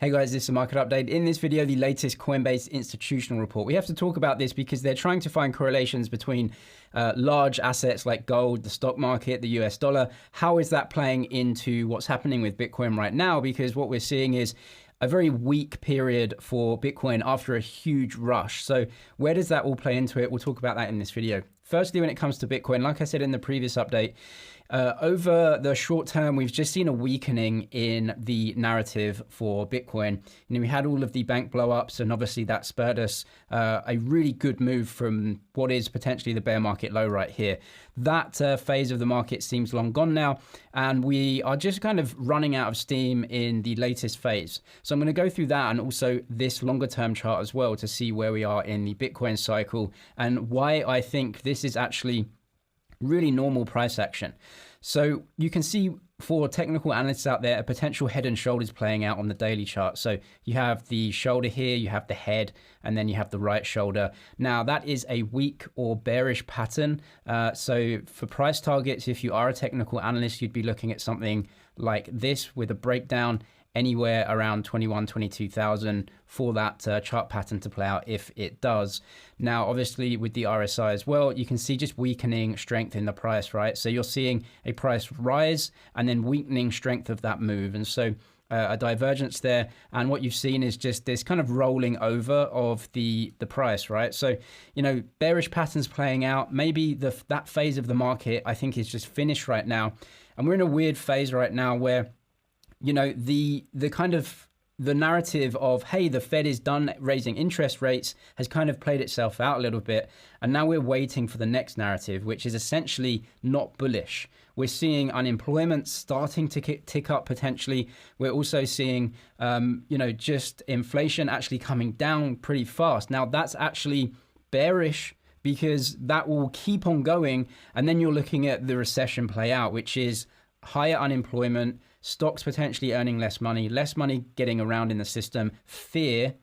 Hey guys, this is a market update. In this video, the latest Coinbase institutional report. We have to talk about this because they're trying to find correlations between large assets like gold, the stock market, the US dollar. How is that playing into what's happening with Bitcoin right now? Because what we're seeing is a very weak period for Bitcoin after a huge rush. So where does that all play into it? We'll talk about that in this video. Firstly, when it comes to Bitcoin, like I said in the previous update, over the short term, we've just seen a weakening in the narrative for Bitcoin. We had all of the bank blowups, and obviously that spurred us a really good move from what is potentially the bear market low right here. That phase of the market seems long gone now, and we are just kind of running out of steam in the latest phase. So I'm going to go through that and also this longer term chart as well to see where we are in the Bitcoin cycle and why I think this is actually really normal price action. So you can see for technical analysts out there, a potential head and shoulders playing out on the daily chart. So you have the shoulder here, you have the head, and then you have the right shoulder. Now that is a weak or bearish pattern. So for price targets, if you are a technical analyst, you'd be looking at something like this with a breakdown anywhere around 21, 22,000 for that chart pattern to play out if it does. Now, obviously with the RSI as well, you can see just weakening strength in the price, right? So you're seeing a price rise and then weakening strength of that move. And so a divergence there. And what you've seen is just this kind of rolling over of the price, right? So, bearish patterns playing out. Maybe that phase of the market, I think, is just finished right now. And we're in a weird phase right now where the narrative of, hey, the Fed is done raising interest rates has kind of played itself out a little bit. And now we're waiting for the next narrative, which is essentially not bullish. We're seeing unemployment starting to tick up potentially. We're also seeing, just inflation actually coming down pretty fast. Now that's actually bearish because that will keep on going. And then you're looking at the recession play out, which is higher unemployment, stocks potentially earning less money getting around in the system. Fear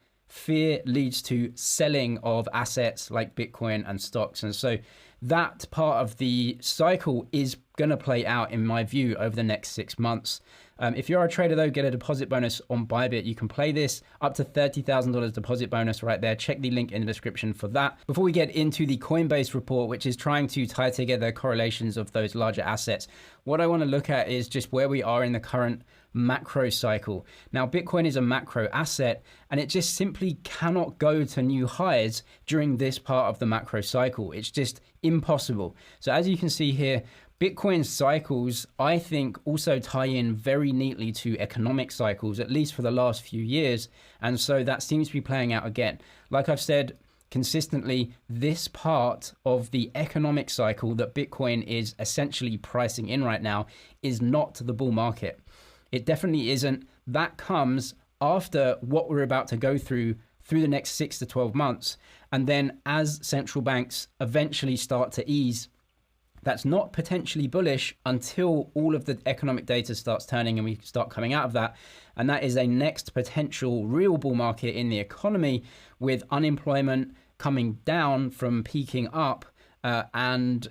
leads to selling of assets like Bitcoin and stocks. And so that part of the cycle is going to play out, in my view, over the next 6 months. If you're a trader, though, get a deposit bonus on Bybit. You can play this up to $30,000 deposit bonus right there. Check the link in the description for that. Before we get into the Coinbase report, which is trying to tie together correlations of those larger assets, what I want to look at is just where we are in the current macro cycle. Now, Bitcoin is a macro asset, and it just simply cannot go to new highs during this part of the macro cycle. It's just impossible. So as you can see here, Bitcoin cycles, I think, also tie in very neatly to economic cycles, at least for the last few years. And so that seems to be playing out again. Like I've said consistently, this part of the economic cycle that Bitcoin is essentially pricing in right now is not the bull market. It definitely isn't. That comes after what we're about to go through the next 6 to 12 months. And then as central banks eventually start to ease, that's not potentially bullish until all of the economic data starts turning and we start coming out of that. And that is a next potential real bull market in the economy, with unemployment coming down from peaking up and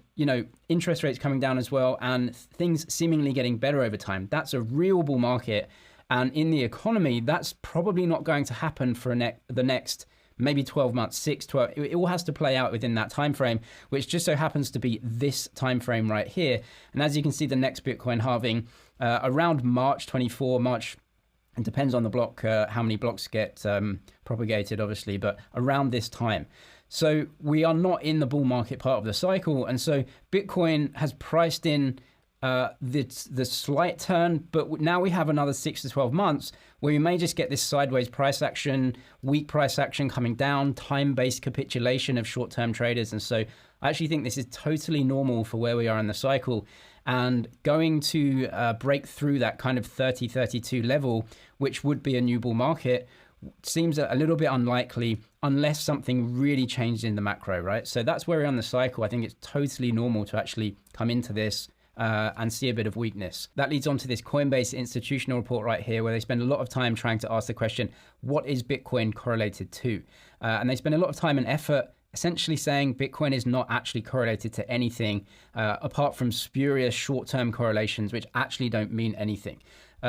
interest rates coming down as well, and things seemingly getting better over time. That's a real bull market. And in the economy, that's probably not going to happen for the next maybe 12 months, 6, 12. It all has to play out within that time frame, which just so happens to be this time frame right here. And as you can see, the next Bitcoin halving around March 24, it depends on the block, how many blocks get propagated, obviously, but around this time. So we are not in the bull market part of the cycle. And so Bitcoin has priced in the slight turn, but now we have another 6 to 12 months where we may just get this sideways price action, weak price action coming down, time-based capitulation of short-term traders. And so I actually think this is totally normal for where we are in the cycle, and going to break through that kind of 30-32 level, which would be a new bull market, seems a little bit unlikely unless something really changed in the macro, right? So that's where we're on the cycle. I think it's totally normal to actually come into this and see a bit of weakness. That leads on to this Coinbase institutional report right here, where they spend a lot of time trying to ask the question, what is Bitcoin correlated to? And they spend a lot of time and effort essentially saying Bitcoin is not actually correlated to anything apart from spurious short-term correlations, which actually don't mean anything.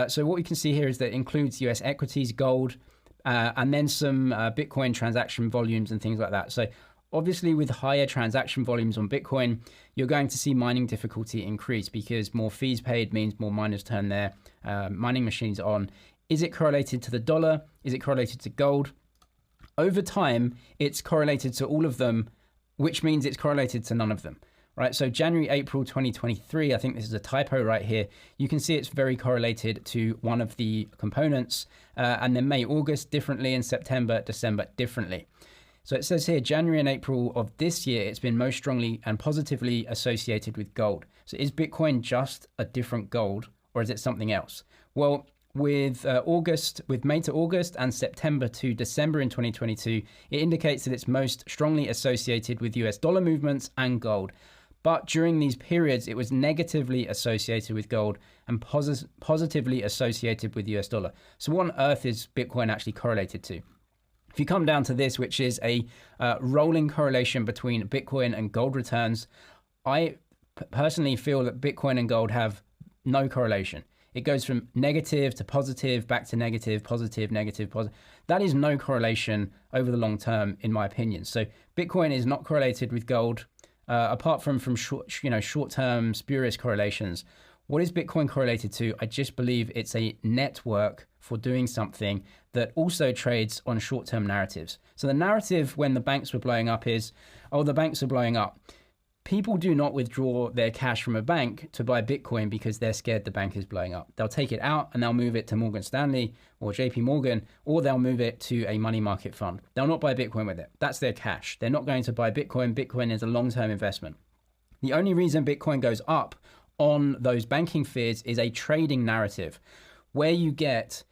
So what we can see here is that it includes US equities, gold, and then some Bitcoin transaction volumes and things like that. So obviously with higher transaction volumes on Bitcoin, you're going to see mining difficulty increase because more fees paid means more miners turn their mining machines on. Is it correlated to the dollar? Is it correlated to gold? Over time, it's correlated to all of them, which means it's correlated to none of them. Right, so January, April 2023, I think this is a typo right here. You can see it's very correlated to one of the components, and then May, August differently, and September, December differently. So it says here, January and April of this year, it's been most strongly and positively associated with gold. So is Bitcoin just a different gold, or is it something else? Well, with May to August and September to December in 2022, it indicates that it's most strongly associated with US dollar movements and gold. But during these periods, it was negatively associated with gold and positively associated with US dollar. So what on earth is Bitcoin actually correlated to? If you come down to this, which is a rolling correlation between Bitcoin and gold returns, I personally feel that Bitcoin and gold have no correlation. It goes from negative to positive, back to negative, positive, negative, positive. That is no correlation over the long term, in my opinion. So Bitcoin is not correlated with gold. Apart from short-term spurious correlations. What is Bitcoin correlated to? I just believe it's a network for doing something that also trades on short-term narratives. So the narrative when the banks were blowing up is, oh, the banks are blowing up. People do not withdraw their cash from a bank to buy Bitcoin because they're scared the bank is blowing up. They'll take it out and they'll move it to Morgan Stanley or JP Morgan, or they'll move it to a money market fund. They'll not buy Bitcoin with it. That's their cash. They're not going to buy Bitcoin. Bitcoin is a long-term investment. The only reason Bitcoin goes up on those banking fears is a trading narrative where you get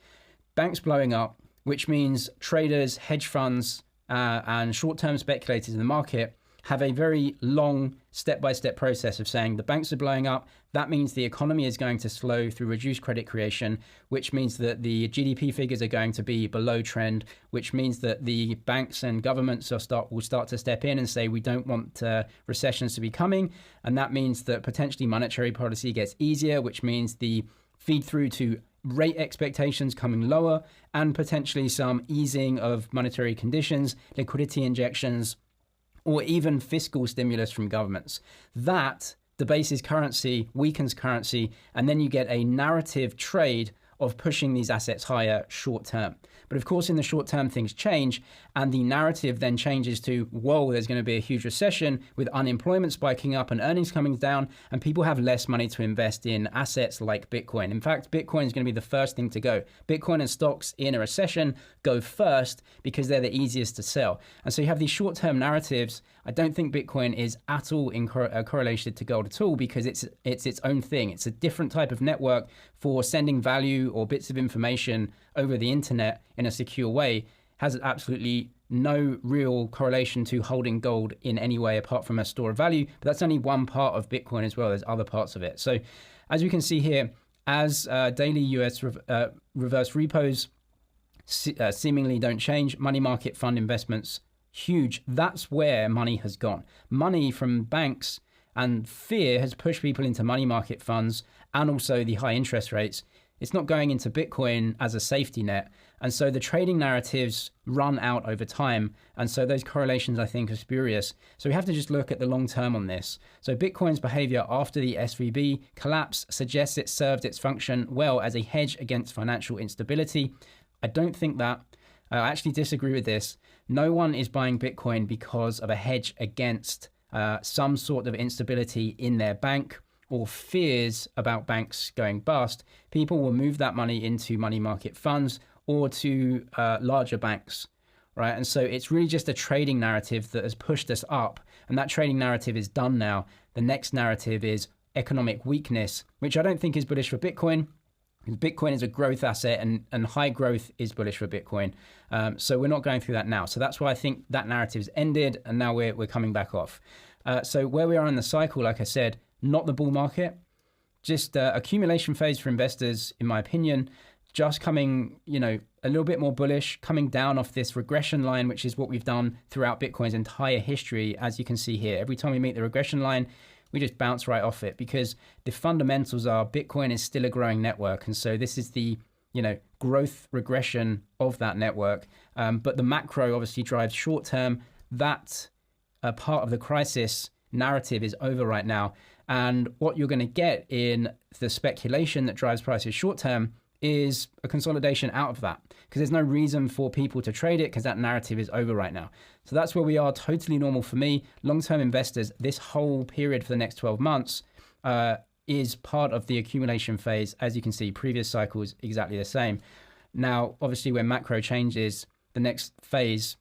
banks blowing up, which means traders, hedge funds, and short-term speculators in the market have a very long step-by-step process of saying the banks are blowing up. That means the economy is going to slow through reduced credit creation, which means that the GDP figures are going to be below trend, which means that the banks and governments will start to step in and say we don't want recessions to be coming. And that means that potentially monetary policy gets easier, which means the feed through to rate expectations coming lower and potentially some easing of monetary conditions, liquidity injections, or even fiscal stimulus from governments. That debases currency, weakens currency, and then you get a narrative trade of pushing these assets higher short term. But of course, in the short term, things change, and the narrative then changes to, whoa, there's going to be a huge recession with unemployment spiking up and earnings coming down, and people have less money to invest in assets like Bitcoin. In fact, Bitcoin is going to be the first thing to go. Bitcoin and stocks in a recession go first because they're the easiest to sell. And so you have these short-term narratives. I don't think Bitcoin is at all correlated to gold at all because it's its own thing. It's a different type of network for sending value or bits of information over the internet in a secure way. Has absolutely no real correlation to holding gold in any way apart from a store of value. But that's only one part of Bitcoin as well. There's other parts of it. So as you can see here, as daily US reverse repos seemingly don't change, money market fund investments huge. That's where money has gone. Money from banks and fear has pushed people into money market funds and also the high interest rates. It's not going into Bitcoin as a safety net. And so the trading narratives run out over time. And so those correlations, I think, are spurious. So we have to just look at the long term on this. So Bitcoin's behavior after the SVB collapse suggests it served its function well as a hedge against financial instability. I don't think that. I actually disagree with this. No one is buying Bitcoin because of a hedge against some sort of instability in their bank or fears about banks going bust. People will move that money into money market funds or to larger banks, right? And so it's really just a trading narrative that has pushed us up. And that trading narrative is done now. The next narrative is economic weakness, which I don't think is bullish for Bitcoin. Bitcoin is a growth asset and high growth is bullish for Bitcoin. So we're not going through that now. So that's why I think that narrative's ended and now we're coming back off. So where we are in the cycle, like I said, not the bull market, just accumulation phase for investors, in my opinion, just coming, a little bit more bullish, coming down off this regression line, which is what we've done throughout Bitcoin's entire history. As you can see here, every time we meet the regression line, we just bounce right off it, because the fundamentals are Bitcoin is still a growing network. And so this is the, growth regression of that network. But the macro obviously drives short term. That part of the crisis narrative is over right now. And what you're going to get in the speculation that drives prices short term is a consolidation out of that, because there's no reason for people to trade it, because that narrative is over right now. So that's where we are. Totally normal for me. Long-term investors, this whole period for the next 12 months is part of the accumulation phase. As you can see, previous cycles exactly the same. Now, obviously, when macro changes, the next phase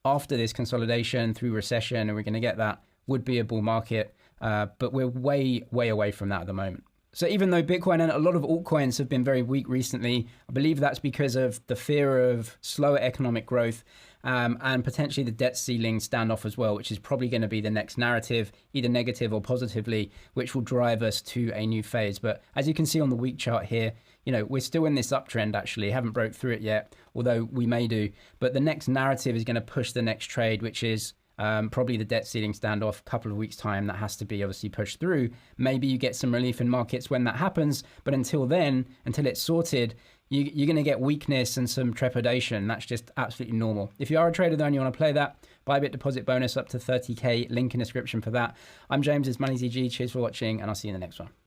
after this consolidation through recession, and we're going to get that, would be a bull market. But we're way, way away from that at the moment. So even though Bitcoin and a lot of altcoins have been very weak recently, I believe that's because of the fear of slower economic growth and potentially the debt ceiling standoff as well, which is probably going to be the next narrative, either negative or positively, which will drive us to a new phase. But as you can see on the week chart here, we're still in this uptrend, actually. Haven't broke through it yet, although we may do. But the next narrative is going to push the next trade, which is probably the debt ceiling standoff, a couple of weeks' time. That has to be obviously pushed through. Maybe you get some relief in markets when that happens. But until then, until it's sorted, you're going to get weakness and some trepidation. That's just absolutely normal. If you are a trader though and you want to play that, Bybit deposit bonus up to 30K. Link in the description for that. I'm James, it's Money's EG. Cheers for watching, and I'll see you in the next one.